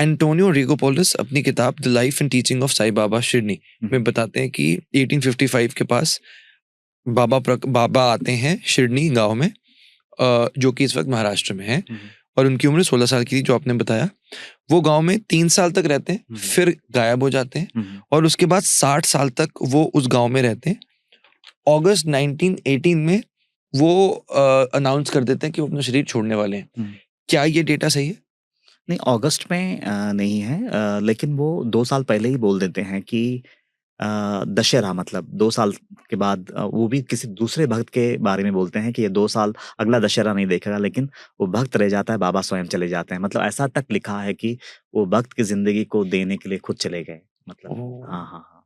Antonio Rigopoulos अपनी किताब the life and teaching of Sai Baba Shirdi में बताते हैं कि 1855 के पास बाबा आते हैं शिरनी गांव में, जो कि इस वक्त महाराष्ट्र में है, और उनकी उम्र 16 साल की थी, जो आपने बताया। वो गांव में 3 साल तक रहते हैं, फिर गायब हो जाते हैं, और उसके बाद 60 साल तक वो उस गांव में रहते हैं। अगस्त 1918 में वो अनाउंस कर देते हैं कि वो अपना शरीर छोड़ने वाले हैं। क्या ये डेटा सही है? नहीं, अगस्त में नहीं है, लेकिन वो 2 साल पहले ही बोल देते हैं कि दशहरा मतलब 2 साल के बाद, वो भी किसी दूसरे भक्त के बारे में बोलते हैं कि ये 2 साल अगला दशहरा नहीं देखेगा, लेकिन वो भक्त रह जाता है, बाबा स्वयं चले जाते हैं। मतलब ऐसा तक लिखा है कि वो भक्त की जिंदगी को देने के लिए खुद चले गए। मतलब हाँ हाँ हाँ।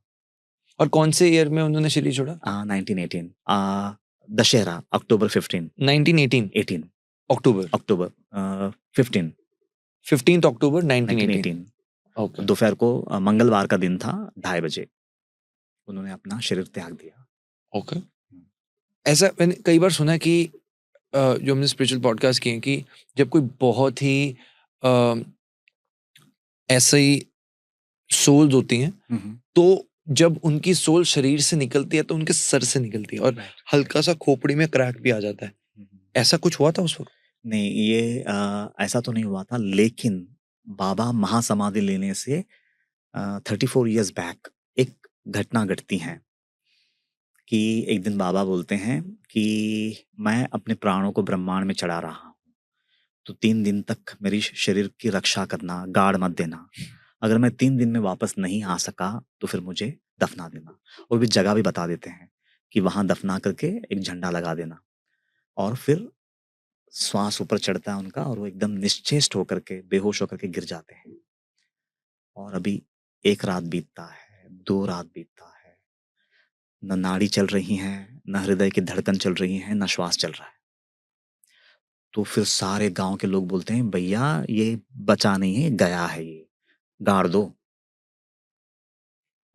और कौन से ईयर में उन्होंने शरीर छोड़ा? 1918 दशहरा अक्टूबर 15। 1918 18 अक्टूबर 15 15 अक्टूबर 1918। 1918 ओके। दोपहर को मंगलवार का दिन था, 2:30 बजे उन्होंने अपना शरीर त्याग दिया। ओके। ऐसा मैंने कई बार सुना है कि जो हमने स्पिरिचुअल पॉडकास्ट किए हैं कि जब कोई बहुत ही ऐसे ही सोल्स होती हैं, तो जब उनकी सोल शरीर से निकलती है तो उनके सर से निकलती है, और हल्का सा खोपड़ी में क्रैक भी आ जाता है। ऐसा कुछ हुआ था उस वक्त? नहीं, ये ऐसा तो नहीं हुआ था, लेकिन बाबा महासमाधि लेने से 34 इयर्स बैक एक घटना घटती है कि एक दिन बाबा बोलते हैं कि मैं अपने प्राणों को ब्रह्मांड में चढ़ा रहा हूँ, तो 3 दिन तक मेरी शरीर की रक्षा करना, गाड़ मत देना। अगर मैं 3 दिन में वापस नहीं आ सका तो फिर मुझे दफना देना। और भी जगह भी बता देते हैं कि वहां दफना करके एक झंडा लगा देना। और फिर श्वास ऊपर चढ़ता है उनका, और वो एकदम निश्चेष्ट होकर के, बेहोश होकर के गिर जाते हैं। और अभी 1 रात बीतता है, 2 रात बीतता है, न नाड़ी चल रही है, न हृदय की धड़कन चल रही है, न श्वास चल रहा है। तो फिर सारे गांव के लोग बोलते हैं, भैया ये बचा नहीं है, गया है, ये गाड़ दो।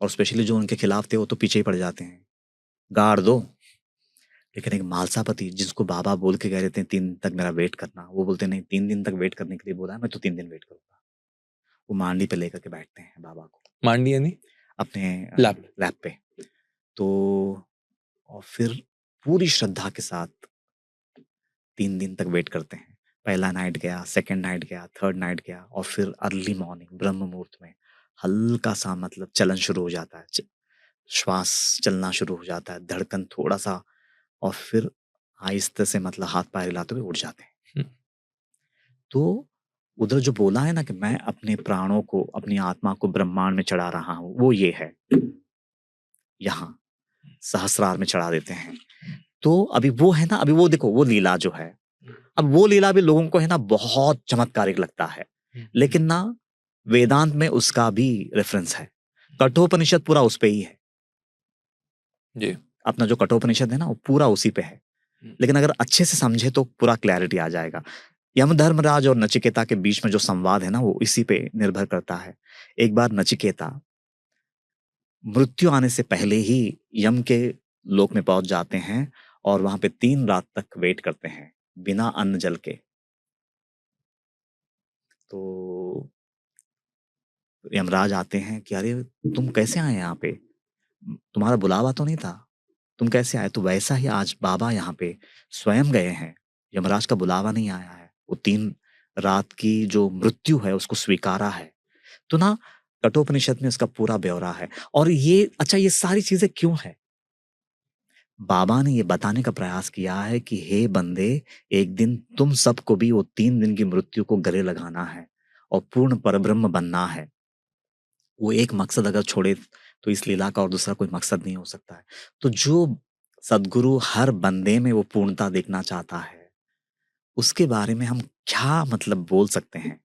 और स्पेशली जो उनके खिलाफ थे वो तो पीछे ही पड़ जाते हैं, गाड़ दो। लेकिन एक मालसापति जिसको बाबा बोल के कह रहे थे 3 दिन तक मेरा वेट करना, वो बोलते नहीं, 3 दिन तक वेट करने के लिए बोला है, मैं तो 3 दिन वेट करूंगा। वो मांडी पे लेकर के बैठते हैं बाबा को, मांडी यानी अपने लैप पे। तो और फिर पूरी श्रद्धा के साथ 3 दिन तक वेट करते हैं। पहला नाइट गया, सेकंड नाइट गया, थर्ड नाइट गया, और फिर अर्ली मॉर्निंग ब्रह्म मुहूर्त में हल्का सा मतलब चलन शुरू हो जाता है, श्वास चलना शुरू हो जाता है, धड़कन थोड़ा सा, और फिर आहिस्ते से मतलब हाथ पैर हिलाते हुए उठ जाते हैं। तो उधर जो बोला है ना कि मैं अपने प्राणों को, अपनी आत्मा को ब्रह्मांड में चढ़ा रहा हूं, वो ये है, यहाँ सहस्रार में चढ़ा देते हैं। तो अभी वो है ना, अभी वो देखो वो लीला जो है, अब वो लीला भी लोगों को है ना बहुत चमत्कारिक लगता है, लेकिन ना वेदांत में उसका भी रेफरेंस है। कठोपनिषद पूरा उस पे ही है जी। अपना जो कठोपनिषद है ना, वो पूरा उसी पे है। लेकिन अगर अच्छे से समझे तो पूरा क्लैरिटी आ जाएगा। यमधर्मराज और नचिकेता के बीच में जो संवाद है ना, वो इसी पे निर्भर करता है। एक बार नचिकेता मृत्यु आने से पहले ही यम के लोक में पहुंच जाते हैं, और वहां पे 3 रात तक वेट करते हैं बिना अन्न जल के। तो यमराज आते हैं कि अरे तुम कैसे आए यहाँ पे, तुम्हारा बुलावा तो नहीं था, तुम कैसे आए? तो वैसा ही आज बाबा यहाँ पे स्वयं गए हैं, यमराज का बुलावा नहीं आया है, वो 3 रात की जो मृत्यु है उसको स्वीकारा है। तो ना कठोपनिषद में इसका पूरा ब्यौरा है। और ये अच्छा, ये सारी चीजें क्यों है? बाबा ने ये बताने का प्रयास किया है कि हे बंदे, एक दिन तुम सबको भी वो 3 दिन की मृत्यु को गले लगाना है और पूर्ण परब्रह्म बनना है। वो एक मकसद अगर छोड़े तो इस लीला का और दूसरा कोई मकसद नहीं हो सकता है। तो जो सदगुरु हर बंदे में वो पूर्णता देखना चाहता है, उसके बारे में हम क्या मतलब बोल सकते हैं?